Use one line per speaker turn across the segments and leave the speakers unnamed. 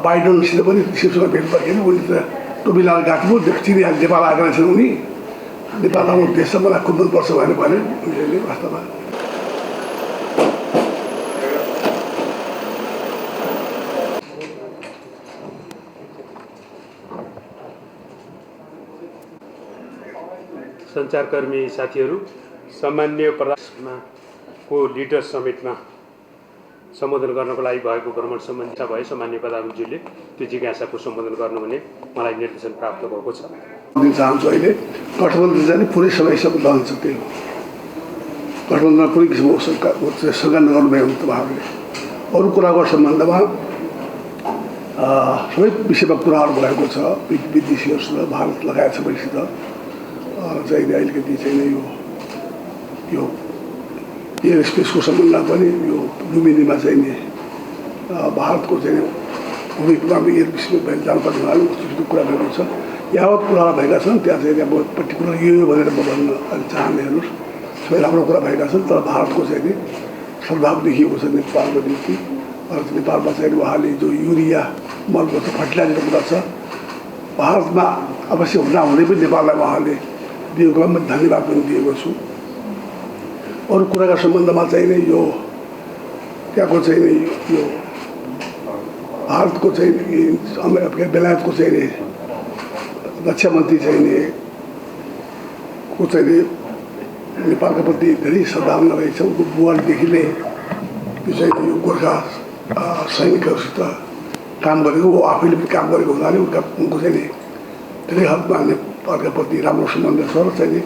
बाइडनसित पनि शिवसँग भेट भएन। उनी त टोपी लगाएर गएको चिनिहाल्यो, नेपाल आएका रहेछन् उनी। नेपाल आउनु देश मलाई खुब मनपर्छ भनेर भने उनीहरूले वास्तवमा।
सञ्चारकर्मी साथीहरू, सामान्य प्रधानको लिडर समिटमा सम्बोधन गर्नको लागि भएको भ्रमण सम्बन्धी भए सामान्य प्रधानमन्त्रीले त्यो जिज्ञासाको सम्बोधन गर्नुहुने मलाई निर्देशन प्राप्त भएको छ।
दिन चाहन्छु अहिले गठबन्धन चाहिँ पुरै समयसम्म रहन्छ। त्यो गठबन्धनमा कुनै किसिमको शङ्का नगर्नुभयो भने तपाईँहरूले अरू कुराको सम्बन्धमा सबै विषयमा कुराहरू भएको छ। विदेशीहरूसित भारत लगायत सबैसित चाहिँ अलिकति चाहिँ यो एयर स्पेसको सम्बन्धमा पनि यो लुम्बिनीमा चाहिँ नि भारतको चाहिँ भूमि प्रोग्राम एयर स्पेसमा भएर जानुपर्ने उहाँले कस्तो कुरा भएको छ। यावत कुराहरू भएका छन् त्यहाँ चाहिँ अब पर्टिकुलर यो भनेर म भन्न अलि चाहन्न। हेर्नुहोस्, सबै राम्रो कुरा भएका छन्, तर भारतको चाहिँ नि सद्भाव देखिएको छ नेपालको निम्ति। नेपालमा चाहिँ उहाँले जो युरिया मलको छ फर्टिलाइजरको कुरा छ, भारतमा अवश्य हुँदा हुँदै पनि नेपाललाई उहाँले दिएकोमा म धन्यवाद पनि दिएको छु। अरू कुराका सम्बन्धमा चाहिँ नि यो त्यहाँको चाहिँ नि यो भारतको चाहिँ बेलायतको चाहिँ नि रक्षा मन्त्री चाहिँ नि को चाहिँ नि नेपालको प्रति धेरै सद्भावना रहेछ। उनको बुवादेखि नै यो चाहिँ यो गोर्खा सैनिकहरूसित काम गरेको, ऊ आफैले पनि काम गरेको हुनाले उनको चाहिँ नि धेरै हदमा नेपालका प्रति राम्रो सम्बन्ध छ र चाहिँ नि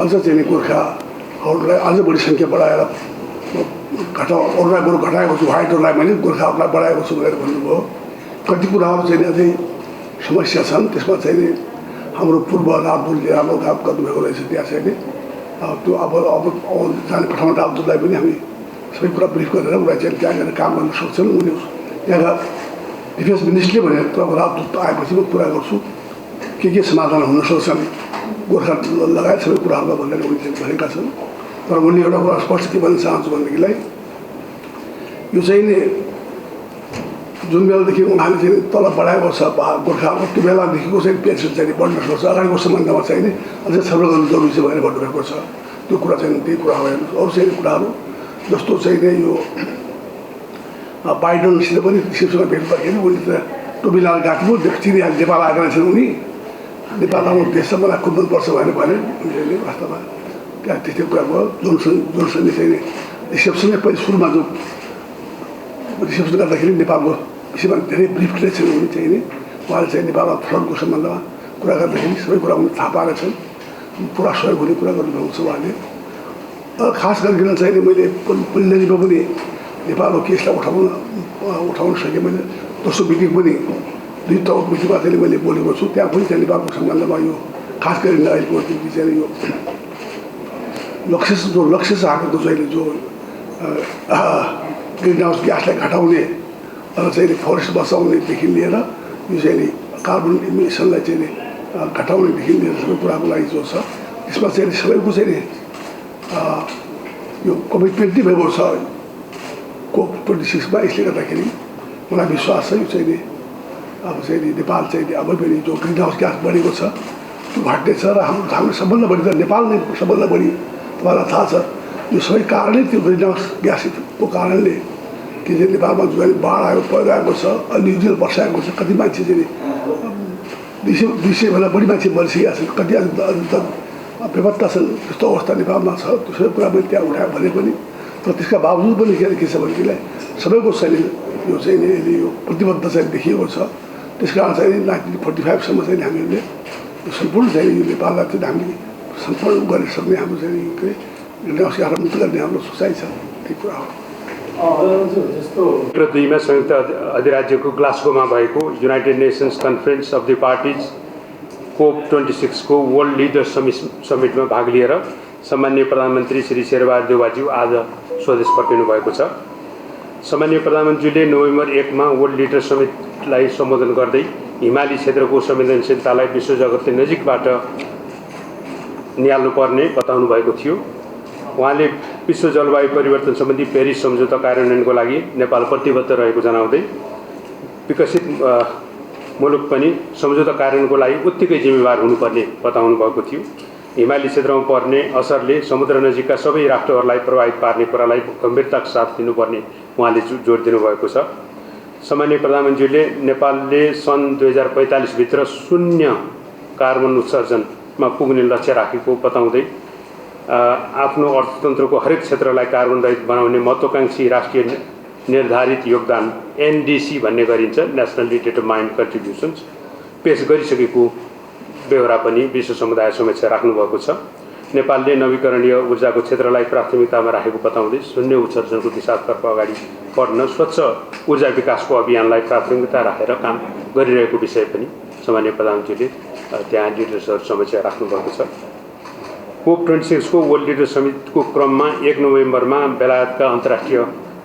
अझ चाहिँ नि गोर्खाहरूलाई अझ बढी सङ्ख्या बढाएर अरूलाई बरु घटाएको छु, व्हाइटहरूलाई मैले गोर्खाहरूलाई बढाएको छु भनेर भन्नुभयो। कति कुराहरू चाहिँ अझै समस्या छन्, त्यसमा चाहिँ नि हाम्रो पूर्व राजदूतले राम्रो काम गर्नुभएको रहेछ। त्यहाँ चाहिँ नि त्यो अब जाने पठाउन राजदूतलाई पनि हामी सबै कुरा ब्रिफ गरेर उसलाई चाहिँ त्यहाँ गएर काम गर्न सक्छन्। उनी त्यहाँका डिफेन्स मिनिस्ट्रीले भनेर अब राजदूत आएपछि म कुरा गर्छु के समाधान हुन सक्छन् गोर्खा लगायत सबै कुराहरूमा भनेर उनी चाहिँ भनेका छन्। तर उनले एउटा कुरा स्पष्ट के भन्न चाहन्छु भनेदेखिलाई यो चाहिँ नि जुन बेलादेखि उहाँले चाहिँ तल बढाएको छ गोर्खाहरूको, त्यो बेलादेखिको चाहिँ पेन्सन चाहिँ बढ्न सक्छ। अगाडिको सम्बन्धमा चाहिँ नि अझै छलफल गर्नु जरुरी छ भनेर भन्नुभएको छ। त्यो कुरा चाहिँ त्यही कुरा हो। हेर्नुहोस्, अरू चाहिँ कुराहरू जस्तो चाहिँ नि यो बाइडनसित पनि शिवसँग भेट भएन। उनी त टोपी लगाएर गएको चिनिहाल्यो, नेपाल आएका रहेछन् उनी। नेपाल आउनु देश मलाई खुब मनपर्छ भनेर भने उनीहरूले वास्तवमा त्यहाँ त्यस्तै कुरा भयो। जोनसनले चाहिँ रिसेप्सनमै पहिले सुरुमा जो रिसेप्सन गर्दाखेरि नेपालको विषयमा धेरै ब्रिफ दिएछन्। उनी चाहिँ नि उहाँले चाहिँ नेपालमा फ्लडको सम्बन्धमा कुरा गर्दाखेरि सबै कुरा उनले थाहा पाएका छन्। पुरा सहयोग हुने कुरा गर्नुभएको छ उहाँले। खास गरिकन चाहिँ नि मैले प्रिलिमिनरीमा पनि नेपालको केसलाई उठाउन सकेँ। मैले दोस्रो मिटिङ पनि 2 तौर मिटिङमा चाहिँ मैले बोलेको छु। त्यहाँ पनि चाहिँ नेपालको सम्बन्धमा यो खास गरी अहिलेको निम्ति चाहिँ यो लक्ष्य छ हाम्रो चाहिँ जो ग्रिन हाउस ग्यासलाई घटाउने र चाहिँ फरेस्ट बचाउनेदेखि लिएर यो चाहिँ कार्बन इमिसनलाई चाहिँ घटाउनेदेखि लिएर सबै कुराको लागि जो छ त्यसमा चाहिँ सबैको चाहिँ यो कमिटमेन्ट नै भएको छ COP 26 मा। यसले गर्दाखेरि मलाई विश्वास छ यो चाहिँ अब चाहिँ नेपाल चाहिँ अब पनि जो ग्रिन हाउस ग्यास बढेको छ त्यो घट्नेछ र हाम्रो सबभन्दा बढी त नेपाल नै सबभन्दा बढी तपाईँलाई थाहा छ। यो सबै कारणै त्यो ग्रिन हाउस ग्यासको कारणले कि चाहिँ नेपालमा जो बाढ आयो, पहिरो आएको छ, अन्युजुअल वर्षा आएको छ, कति मान्छे चाहिँ 200 भन्दा बढी मान्छे मरिसकेका छन्, कति बेपत्ता छन्। त्यस्तो अवस्था नेपालमा छ। त्यो सबै कुरा मैले त्यहाँ उठाएँ भने पनि, तर त्यसका बावजुद पनि के छ भनेदेखिलाई सबैको चाहिँ यो चाहिँ यो प्रतिबद्ध चाहिँ देखिएको छ। त्यस कारण चाहिँ 1945 सम्म चाहिँ हामीले सम्पूर्ण चाहिँ यो नेपाललाई चाहिँ हामीले सम्पूर्ण गर्न सक्ने हाम्रो चाहिँ ग्रिन मुक्त गर्ने हाम्रो सोचाइ छ। त्यही कुरा हो।
2 मा संयुक्त अधिराज्यको ग्लास्गोमा भएको United nations conference of the parties COP 26 को वर्ल्ड लिडर समिटमा भाग लिएर सामान्य प्रधानमन्त्री श्री शेरबहादुर देउवाज्यू आज स्वदेश फर्किनु भएको छ। सामान्य प्रधानमन्त्रीले नोभेम्बर 1 मा वर्ल्ड लिडर समिटलाई सम्बोधन गर्दै हिमाली क्षेत्रको संवेदनशीलतालाई विश्व जगतले नजिकबाट निहाल्नुपर्ने बताउनु भएको थियो। उहाँले विश्व जलवायु परिवर्तन सम्बन्धी पेरिस सम्झौता कार्यान्वयनको लागि नेपाल प्रतिबद्ध रहेको जनाउँदै विकसित मुलुक पनि सम्झौता कार्यान्वयनको लागि उत्तिकै जिम्मेवार हुनुपर्ने बताउनु भएको थियो। हिमाली क्षेत्रमा पर्ने असरले समुद्र नजिकका सबै राष्ट्रहरूलाई प्रभावित पार्ने कुरालाई गम्भीरताका साथ लिनुपर्ने उहाँले जोड दिनुभएको छ। सामान्य प्रधानमन्त्रीले नेपालले सन् 2045 भित्र शून्य कार्बन उत्सर्जनमा पुग्ने लक्ष्य राखेको बताउँदै आफ्नो अर्थतन्त्रको हरेक क्षेत्रलाई कार्बन रहित बनाउने महत्त्वाकांक्षी राष्ट्रिय निर्धारित योगदान एनडीसी भन्ने गरिन्छ, नेसनली डिटरमाइन्ड कन्ट्रिब्युसन्स पेश गरिसकेको बेहोरा पनि विश्व समुदाय समक्ष राख्नुभएको छ। नेपालले नवीकरणीय ऊर्जाको क्षेत्रलाई प्राथमिकतामा राखेको बताउँदै शून्य उत्सर्जनको दिशातर्फ अगाडि बढ्न स्वच्छ ऊर्जा विकासको अभियानलाई प्राथमिकता राखेर काम गरिरहेको विषय पनि सामान्य प्रधानमन्त्रीले त्यहाँ लिडर्सहरू समक्ष राख्नुभएको छ। COP26 को वर्ल्ड लिडर समिटको क्रममा 1 नोभेम्बरमा बेलायतका अन्तर्राष्ट्रिय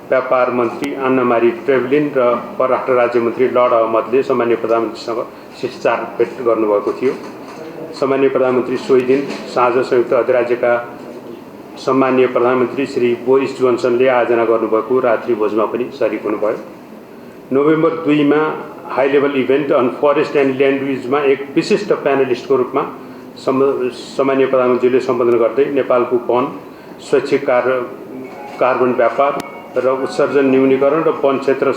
व्यापार मन्त्री अन्ना मारी ट्रेभलिन र परराष्ट्र राज्य मन्त्री लर्ड अहमदले सामान्य प्रधानमन्त्रीसँग शिष्टाचार भेट गर्नुभएको थियो। सामान्य प्रधानमन्त्री सोही दिन साँझ संयुक्त अधिराज्यका सम्माननीय प्रधानमन्त्री श्री बोरिस जोन्सनले आयोजना गर्नुभएको रात्रि भोजमा पनि सरिक हुनुभयो। नोभेम्बर 2 मा high level event on forest and land युजमा एक विशिष्ट प्यानलिस्टको रूपमा सामान्य प्रधानमन्त्रीले सम्बोधन गर्दै नेपालको वन स्वैच्छिक कार्बन व्यापार र उत्सर्जन न्यूनीकरण र वन क्षेत्र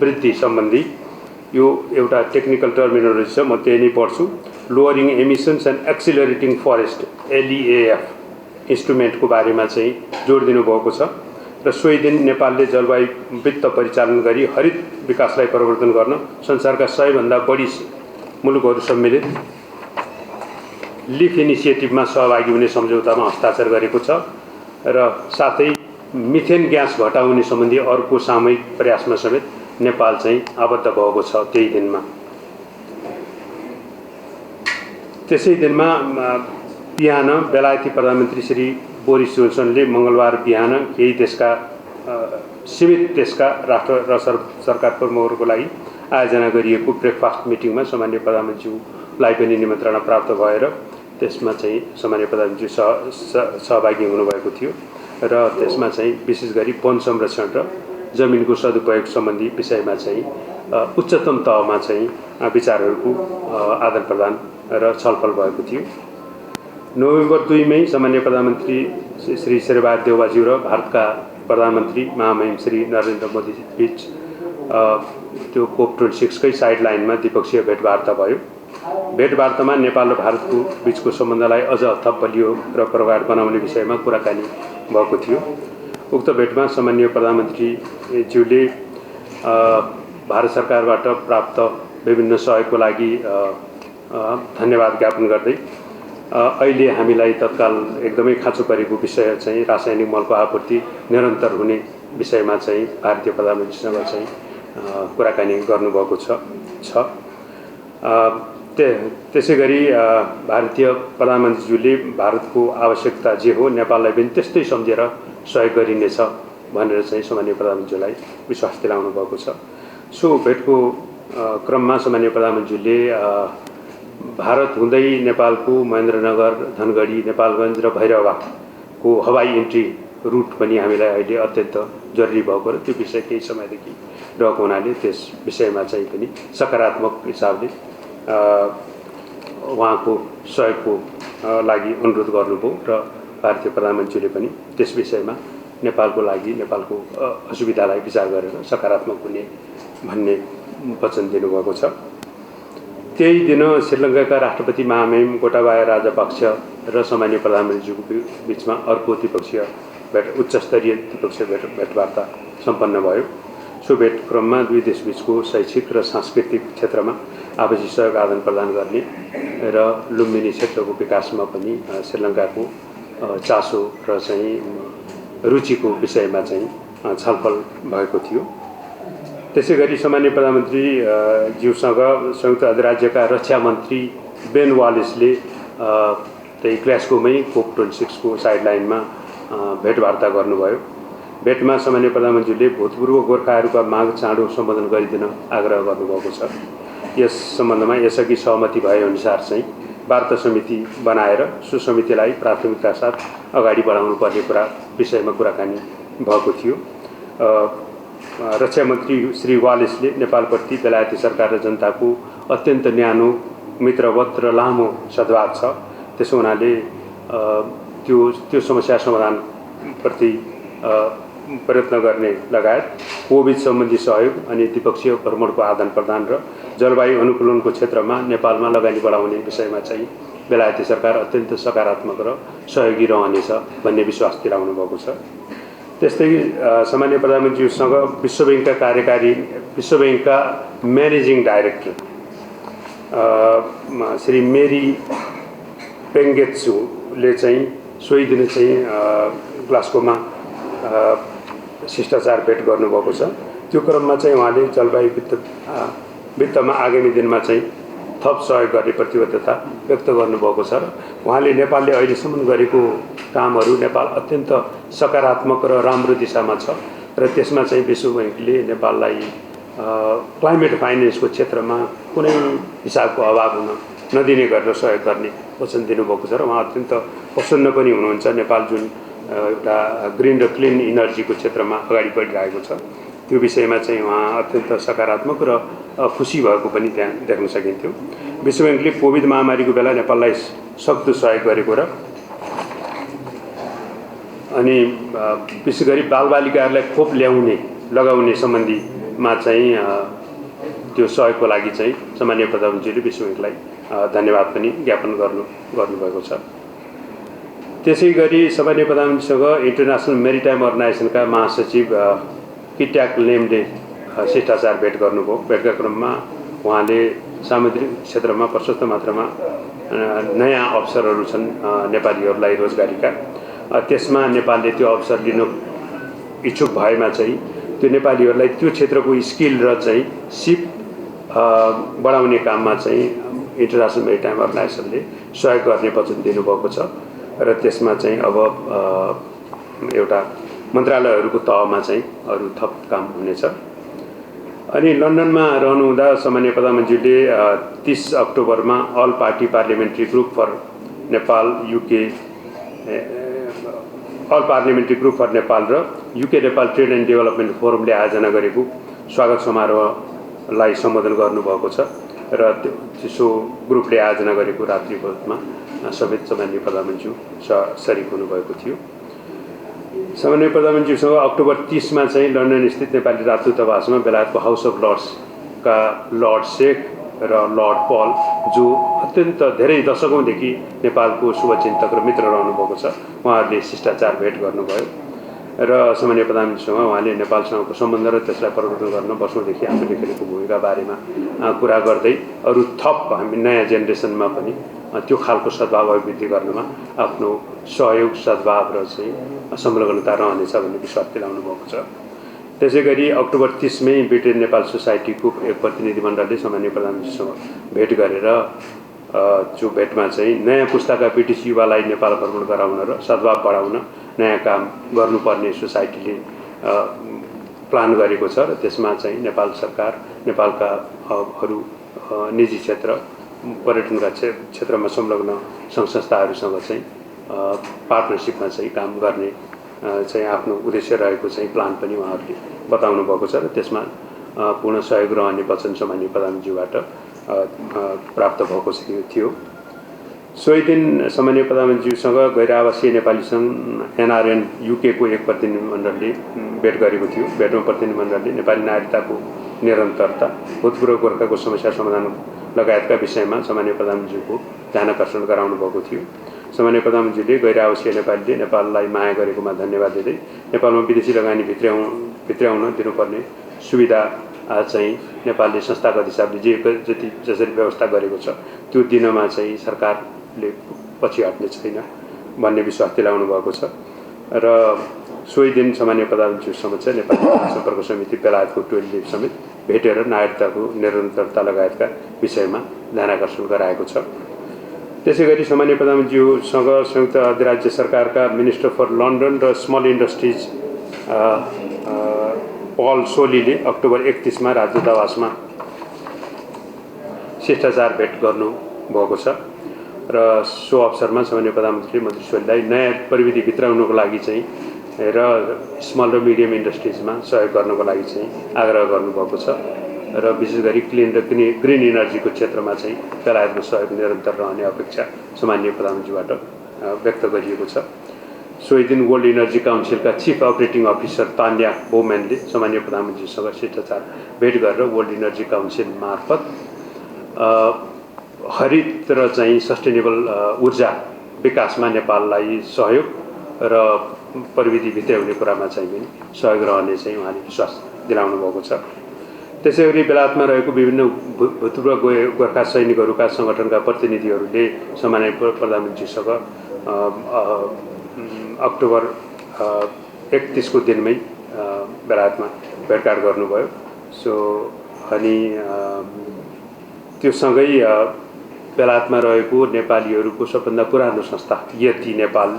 वृद्धि सम्बन्धी यो एउटा टेक्निकल टर्मिनोलोजी छ, म त्यही नै पढ्छु। लोअरिङ एमिसन्स एन्ड एक्सिलरेटिङ फरेस्ट LEAF इन्स्ट्रुमेन्टको बारेमा चाहिँ जोड दिनुभएको छ र सोही दिन नेपालले जलवायु वित्त परिचालन गरी हरित विकासलाई प्रवर्धन गर्न संसारका 100 भन्दा बढी मुलुकहरू सम्मिलित लिफ इनिसिएटिभमा सहभागी हुने सम्झौतामा हस्ताक्षर गरेको छ र साथै मिथेन ग्यास घटाउने सम्बन्धी अर्को सामूहिक प्रयासमा समेत नेपाल चाहिँ आबद्ध भएको छ त्यही दिनमा। त्यसै दिनमा बिहान बेलायती प्रधानमन्त्री श्री बोरिस जोन्सनले मंगलबार बिहान केही देशका सीमित देशका राष्ट्र र सरकार प्रमुखहरूको लागि आयोजना गरिएको ब्रेकफास्ट मिटिङमा सामान्य प्रधानमन्त्रीलाई पनि निमन्त्रणा प्राप्त भएर त्यसमा चाहिँ सामान्य प्रधानमन्त्री सहभागी हुनुभएको थियो र त्यसमा चाहिँ विशेष गरी वन संरक्षण र जमिनको सदुपयोग सम्बन्धी विषयमा चाहिँ उच्चतम तहमा चाहिँ विचारहरूको आदान प्रदान र छलफल भएको थियो। नोभेम्बर 2 मै सामान्य प्रधानमन्त्री श्री शेरबहादुर देउवाज्यू र भारतका प्रधानमन्त्री महामहिम श्री नरेन्द्र मोदी बीच त्यो COP26 कै साइडलाइनमा द्विपक्षीय भेटवार्ता भयो। भेटवार्तामा नेपाल र भारतको बीचको सम्बन्धलाई अझ थप बलियो र प्रगाढ बनाउने विषयमा कुराकानी भएको थियो। उक्त भेटमा सामान्य प्रधानमन्त्रीज्यूले भारत सरकारबाट प्राप्त विभिन्न सहयोगको लागि धन्यवाद ज्ञापन गर्दै अहिले हामीलाई तत्काल एकदमै खाँचो परेको विषय चाहिँ रासायनिक मलको आपूर्ति निरन्तर हुने विषयमा चाहिँ भारतीय प्रधानमन्त्रीसँग चाहिँ कुराकानी गर्नुभएको छ। त्यसै गरी भारतीय प्रधानमन्त्रीज्यूले भारतको आवश्यकता जे हो नेपाललाई पनि त्यस्तै सम्झेर सहयोग गरिनेछ भनेर चाहिँ सामान्य प्रधानमन्त्रीलाई विश्वास दिलाउनु भएको छ। सो भेटको क्रममा सामान्य प्रधानमन्त्रीले भारत हुँदै नेपालको महेन्द्रनगर, धनगढी, नेपालगञ्ज र भैरवाको हवाई इन्ट्री रुट पनि हामीलाई अहिले अत्यन्त जरुरी भएको र त्यो विषय केही समयदेखि रहेको हुनाले त्यस विषयमा चाहिँ पनि सकारात्मक हिसाबले उहाँको सहयोगको लागि अनुरोध गर्नुभयो र भारतीय प्रधानमन्त्रीले पनि त्यस विषयमा नेपालको लागि नेपालको असुविधालाई विचार गरेर सकारात्मक हुने भन्ने वचन दिनुभएको छ। त्यही दिन श्रीलङ्काका राष्ट्रपति महामहिम गोटाबाया राजपक्ष र सामान्य प्रधानमन्त्रीको बीचमा अर्को द्विपक्षीय उच्चस्तरीय द्विपक्षीय भेटवार्ता सम्पन्न भयो। सो भेट क्रममा दुई देशबीचको शैक्षिक र सांस्कृतिक क्षेत्रमा आपसी सहयोग आदान प्रदान गर्ने र लुम्बिनी क्षेत्रको विकासमा पनि श्रीलङ्काको चासो र चाहिँ रुचिको विषयमा चाहिँ छलफल भएको थियो। त्यसै गरी सामान्य प्रधानमन्त्री ज्यूसँग संयुक्त अधिराज्यका रक्षा मन्त्री बेन वालेसले त्यही ग्लास्गोमै COP26 को साइडलाइनमा भेटवार्ता गर्नुभयो। भेटमा सामान्य प्रधानमन्त्रीले भूतपूर्व गोर्खाहरूका माग चाँडो सम्बोधन गरिदिन आग्रह गर्नुभएको छ। यस सम्बन्धमा यसअघि सहमति भए अनुसार चाहिँ वार्ता समिति बनाएर सो समितिलाई प्राथमिकता साथ अगाडि बढाउनु पर्ने विषयमा कुराकानी भएको थियो। रक्षा मन्त्री श्री वालेसले नेपालप्रति बेलायती सरकार र जनताको अत्यन्त न्यानो मित्रवत र लामो सद्भाव छ, त्यसो हुनाले त्यो समस्या समाधानप्रति प्रयत्न गर्ने लगायत कोभिड सम्बन्धी सहयोग अनि द्विपक्षीय भ्रमणको आदान प्रदान र जलवायु अनुकूलनको क्षेत्रमा नेपालमा लगानी बढाउने विषयमा चाहिँ बेलायती सरकार अत्यन्त सकारात्मक र सहयोगी रहनेछ भन्ने विश्वास दिलाउनु भएको छ। त्यस्तै सामान्य प्रधानमन्त्रीसँग विश्व ब्याङ्कका म्यानेजिङ डाइरेक्टर श्री मेरी पेङ्गेत्सुले चाहिँ सोही दिन चाहिँ ग्लास्गोमा शिष्टाचार भेट गर्नुभएको छ। त्यो क्रममा चाहिँ उहाँले जलवायु वित्तमा आगामी दिनमा चाहिँ थप सहयोग गर्ने प्रतिबद्धता व्यक्त गर्नुभएको छ र उहाँले नेपालले अहिलेसम्म गरेको कामहरू नेपाल अत्यन्त सकारात्मक र राम्रो दिशामा छ र त्यसमा चाहिँ विश्व ब्याङ्कले नेपाललाई क्लाइमेट फाइनेन्सको क्षेत्रमा कुनै हिसाबको अभाव हुन नदिने गरेर सहयोग गर्ने वचन दिनुभएको छ र उहाँ अत्यन्त प्रसन्न पनि हुनुहुन्छ। नेपाल जुन एउटा ग्रिन र क्लिन इनर्जीको क्षेत्रमा अगाडि बढिरहेको छ त्यो विषयमा चाहिँ उहाँ अत्यन्त सकारात्मक र खुसी भएको पनि त्यहाँ देख्न सकिन्थ्यो। विश्व ब्याङ्कले कोभिड महामारीको बेला नेपाललाई सक्दो सहयोग गरेको र अनि विशेष गरी बालबालिकाहरूलाई खोप लगाउने सम्बन्धीमा चाहिँ त्यो सहयोगको लागि चाहिँ सामान्य प्रधानमन्त्रीले विश्व ब्याङ्कलाई धन्यवाद पनि ज्ञापन गर्नुभएको छ। त्यसै गरी सामान्य प्रधानमन्त्रीसँग इन्टरनेसनल मेरिटाइम अर्गनाइजेसनका महासचिव किट्याक लेम्डे शिष्टाचार भेट गर्नुभयो। भेटका क्रममा उहाँले सामुद्रिक क्षेत्रमा प्रशस्त मात्रामा नयाँ अवसरहरू छन् नेपालीहरूलाई रोजगारीका, त्यसमा नेपालले त्यो अवसर लिन इच्छुक भएमा चाहिँ त्यो नेपालीहरूलाई त्यो क्षेत्रको स्किल र चाहिँ सिप बढाउने काममा चाहिँ इन्टरनेसनल मेरिटाइम अर्गनाइजेसनले सहयोग गर्ने वचन दिनुभएको छ र त्यसमा चाहिँ अब एउटा मन्त्रालयहरूको तहमा चाहिँ अरू थप काम हुनेछ। अनि लन्डनमा रहनुहुँदा सामान्य प्रधानमन्त्रीले 30 अक्टोबरमा all party parliamentary group for Nepal र UK Nepal trade and development फोरमले आयोजना गरेको स्वागत समारोहलाई सम्बोधन गर्नुभएको छ र त्यसो ग्रुपले आयोजना गरेको रात्रि भोजमा समेत सामान्य प्रधानमन्त्री सरिक हुनुभएको थियो। सामान्य प्रधानमन्त्रीसँग अक्टोबर 30मा चाहिँ लन्डन स्थित नेपाली राजदूतावासमा बेलायतको हाउस अफ लर्ड्सका लर्ड शेख र लर्ड पल, जो अत्यन्त धेरै दशकौँदेखि नेपालको शुभचिन्तक र मित्र रहनुभएको छ, उहाँहरूले शिष्टाचार भेट गर्नुभयो र सामान्य प्रधानमन्त्रीसँग उहाँले नेपालसँगको सम्बन्ध र त्यसलाई परिवर्तन गर्न वर्षौँदेखि आफूले खेलेको भूमिका बारेमा कुरा गर्दै अरू थप हामी नयाँ जेनेरेसनमा पनि त्यो खालको सद्भाव अभिवृद्धि गर्नमा आफ्नो सहयोग सद्भाव र चाहिँ संलग्नता रहनेछ भन्ने विश्वास दिलाउनु भएको छ। त्यसै गरी अक्टोबर 30 मै ब्रिटेन नेपाल सोसाइटीको एक प्रतिनिधिमण्डलले सामान्य प्रधानमन्त्रीसँग भेट गरेर जो भेटमा चाहिँ नयाँ पुस्ताका ब्रिटिस युवालाई नेपाल भ्रमण गराउन र सद्भाव बढाउन नयाँ काम गर्नुपर्ने सोसाइटीले प्लान गरेको छ र त्यसमा चाहिँ नेपाल सरकार, नेपालका अरू निजी क्षेत्र, पर्यटनका क्षेत्रमा संलग्न सङ्घ संस्थाहरूसँग चाहिँ पार्टनरसिपमा चाहिँ काम गर्ने चाहिँ आफ्नो उद्देश्य रहेको चाहिँ प्लान पनि उहाँहरूले बताउनु भएको छ र त्यसमा पूर्ण सहयोग रहने वचन सामान्य प्रधानमन्त्रीबाट प्राप्त भएको थियो। सोही दिन सामान्य प्रधानमन्त्रीसँग गैर आवासीय नेपाली सङ्घ एनआरएन युकेको एक प्रतिनिधिमण्डलले भेट गरेको थियो। भेटमा प्रतिनिधिमण्डलले नेपाली नागरिकताको निरन्तरता, भूतपूर्व गोर्खाको समस्या समाधान लगायतका विषयमा सामान्य प्रधानमन्त्रीको ध्यानाकर्षण गराउनु भएको थियो। सामान्य प्रधानमन्त्रीले गैर आवासीय नेपालीले नेपाललाई माया गरेकोमा धन्यवाद दिँदै नेपालमा विदेशी लगानी भित्र्याउन दिनुपर्ने सुविधा चाहिँ नेपालले संस्थागत हिसाबले जसरी व्यवस्था गरेको छ त्यो दिनमा चाहिँ सरकारले पछि हट्ने छैन भन्ने विश्वास दिलाउनु भएको छ र सोही दिन सामान्य प्रधानमन्त्रीसँग चाहिँ नेपाल सम्पर्क समिति बेलायतको टोलीले समेत भेटेर नागरिकताको निरन्तरता लगायतका विषयमा ध्यानाकर्षण गराएको छ। त्यसै गरी सामान्य प्रधानमन्त्रीसँग संयुक्त अधिराज्य सरकारका मिनिस्टर फर लन्डन र स्मल इन्डस्ट्रिज पल सोलीले अक्टोबर 31मा राजदूतावासमा शिष्टाचार भेट गर्नुभएको छ। र सो अवसरमा सामान्य प्रधानमन्त्री मन्त्री शैललाई नयाँ प्रविधि भित्राउनुको लागि चाहिँ र स्मल र मिडियम इन्डस्ट्रिजमा सहयोग गर्नको लागि चाहिँ आग्रह गर्नुभएको छ र विशेष गरी क्लिन र ग्रिन इनर्जीको क्षेत्रमा चाहिँ बेलायतमा सहयोग निरन्तर रहने अपेक्षा सामान्य प्रधानमन्त्रीबाट व्यक्त गरिएको छ। सोही दिन वर्ल्ड इनर्जी काउन्सिलका चिफ अपरेटिङ अफिसर तान्या बोम्यानले सामान्य प्रधानमन्त्रीसँग शिष्टाचार भेट गरेर वर्ल्ड इनर्जी काउन्सिल मार्फत हरित र चाहिँ सस्टेनेबल ऊर्जा विकासमा नेपाललाई सहयोग र प्रविधि भित्राउने कुरामा चाहिँ पनि सहयोग रहने चाहिँ उहाँले विश्वास दिलाउनु भएको छ। त्यसै गरी बेलायतमा रहेको विभिन्न भूतपूर्व गोर्खा सैनिकहरूका सङ्गठनका प्रतिनिधिहरूले सामान्य प्रधानमन्त्रीसँग अक्टोबर 31 को दिनमै बेलायतमा भेटघाट गर्नुभयो। सो अनि त्यो सँगै बेलायतमा रहेको नेपालीहरूको सबभन्दा पुरानो संस्था यति नेपाल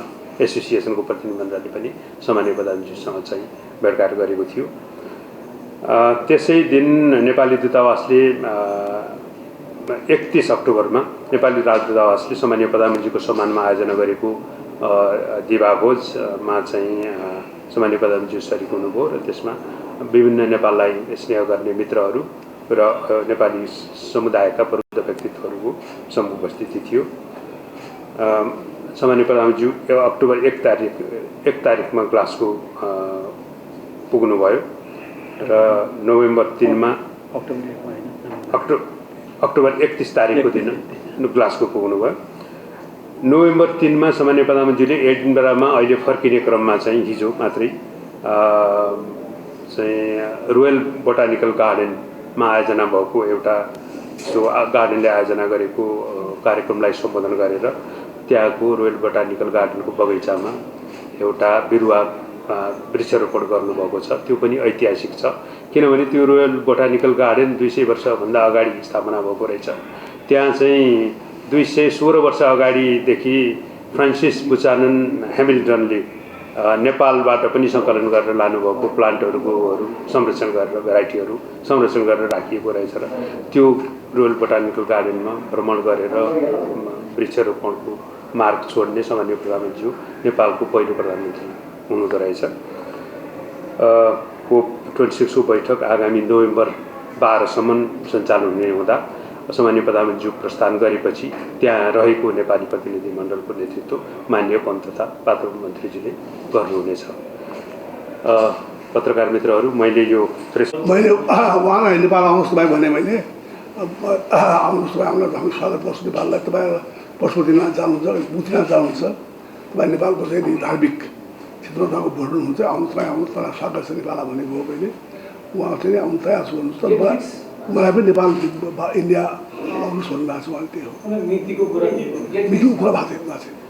एसोसिएसनको प्रतिनिधिमण्डलले पनि सामान्य प्रधानमन्त्रीसँग चाहिँ भेटघाट गरेको थियो। त्यसै दिन नेपाली दूतावासले 31 अक्टोबरमा नेपाली राजदूतावासले सामान्य प्रधानमन्त्रीको सम्मानमा आयोजना गरेको दिवाभोजमा चाहिँ सामान्य प्रधानमन्त्री सरिक हुनुभयो र त्यसमा विभिन्न नेपाललाई स्नेह गर्ने मित्रहरू र नेपाली समुदायका प्रबुद्ध व्यक्तित्वहरूको समुपस्थिति थियो। सामान्य प्रधानमन्त्री अक्टोबर 1 तारिकमा ग्लासगो पुग्नुभयो र नोभेम्बर 3 मा अक्टोबर 31 तारिकको दिन ग्लासगो पुग्नुभयो। नोभेम्बर 3 मा सामान्य प्रधानमन्त्रीले एडिनबरामा अहिले फर्किने क्रममा चाहिँ हिजो मात्रै चाहिँ रोयल बोटानिकल गार्डनमा आयोजना भएको एउटा सो गार्डनले आयोजना गरेको कार्यक्रमलाई सम्बोधन गरेर त्यहाँको रोयल बोटानिकल गार्डनको बगैँचामा एउटा बिरुवा वृक्षारोपण गर्नुभएको छ। त्यो पनि ऐतिहासिक छ किनभने त्यो रोयल बोटानिकल गार्डन 200 वर्षभन्दा अगाडि स्थापना भएको रहेछ। त्यहाँ चाहिँ 216 वर्ष अगाडिदेखि फ्रान्सिस बुचानन ह्यामिल्टनले नेपालबाट पनि सङ्कलन गरेर लानुभएको प्लान्टहरूको संरक्षण गरेर भेराइटीहरू संरक्षण गरेर राखिएको रहेछ र त्यो रोयल बोटानिकल गार्डनमा भ्रमण गरेर वृक्षारोपणको मार्ग छोड्ने सामान्य प्रधानमन्त्री नेपालको पहिलो प्रधानमन्त्री हुनुहुँदो रहेछ। कोप 26 को बैठक आगामी नोभेम्बर 12 सम्म सञ्चालन हुने हुँदा सामान्य प्रधानमन्त्री प्रस्थान गरेपछि त्यहाँ रहेको नेपाली प्रतिनिधिमण्डलको नेतृत्व माननीय वन तथा वातावरण मन्त्रीजीले गर्नुहुनेछ। पत्रकार मित्रहरू मैले उहाँलाई
नेपाल आउनुहोस् तपाईँ भने मैले आउनुहोस् तपाईँ हामीलाई हामी स्वागत गर्छु नेपाललाई। तपाईँ पशुपतिनाथ जानुहुन्छ बुद्धिनाथ जानुहुन्छ तपाईँ नेपालको चाहिँ धार्मिक क्षेत्रमा तपाईँको भोट हुनुहुन्छ आउनु तपाईँ आउनु तर स्वागत छ नेपाल भनेको हो मैले उहाँ चाहिँ आउनु तयार छु भन्नुहोस् तर मलाई पनि नेपाल इन्डिया आउनुहोस् भन्नुभएको छ उहाँले त्यही हो नीतिको कुरा भएको थियो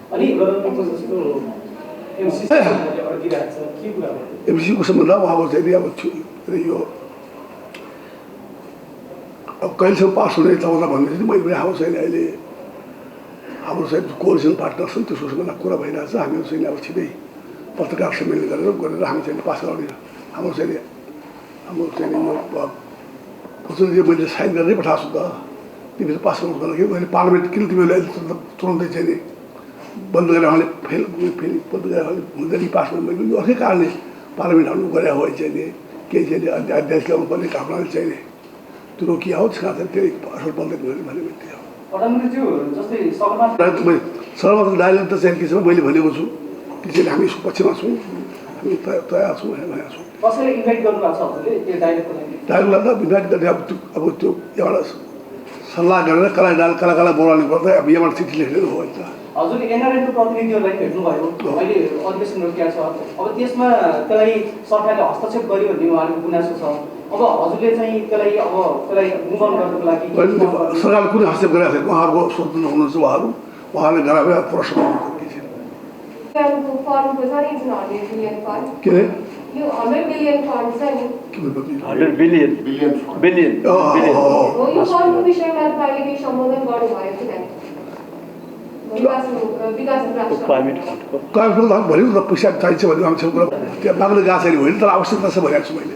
एमसीको सम्बन्ध उहाँको चाहिँ अब यो अब कहिलेसम्म पास हुने तपाईँलाई भन्दैछु मैले पनि हाम्रो चाहिँ अहिले हाम्रो चाहिँ कोअलिसन पार्टनर छन् त्यसको सम्बन्ध कुरा भइरहेको छ। हामीहरू चाहिँ अब छिटै पत्रकार सम्मेलन गरेर हामी चाहिँ पास गराउने हाम्रो चाहिँ यो मैले साइन गरेरै पठाएको छु त तिमीले पास गर्नुको लागि मैले पार्लिमेन्ट किन तिमीले तुरन्तै चाहिँ नि बन्द गरेर उहाँले फेरि बन्द गरेर हुँदैन पास गर्नु मैले यो अर्कै कारणले पार्लिमेन्ट हाल्नु गरे हो चाहिँ नि केही चाहिँ अध्यादेश ल्याउनु पर्ने कामनाले चाहिँ नि त्यो रोकिया हो त्यसमा चाहिँ त्यही असर बन्दैन भने त्यो सर्वत्र डायलग त चाहिँ के छ मैले भनेको छु कि चाहिँ हामी पक्षमा छौँ हामी तयार छौँ भनेको छौँ। डायलगलाई त इन्भाइट गर्ने अब त्यो एउटा सल्लाह गरेर कला बोलाउनु पर्दा अब यहाँबाट चिठी लेख्ने हो नि त।
हजुरले एनआरएनको प्रतिनिधिहरूलाई भेट्नुभयो अहिले अधिवेशन रोकिया छ अब त्यसमा त्यसलाई सरकारले हस्तक्षेप गर्यो भन्ने उहाँहरूको गुनासो छ। अब हजुरले चाहिँ त्यसलाई मुभ अन गर्नको लागि
सरकारले कुनै हस्तक्षेप गरेको छैन उहाँहरूको स्वतन्त्र हुनुहुन्छ उहाँले गराएर प्रश्न के अरे
यो 100 बिलियन फन्ड छ नि
100 बिलियन
यो फन्डको विषयमा तपाईँले केही सम्बोधन गर्नुभयो कि नै
क्लाइमेट भन्यो त पैसा चाहिन्छ भने मान्छेको कुरा त्यहाँ माग्न गएको छैन होइन तर आवश्यकता छ भनेको छु मैले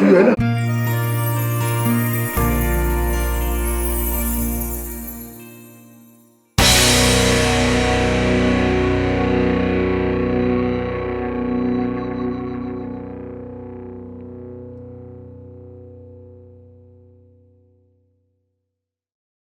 होइन।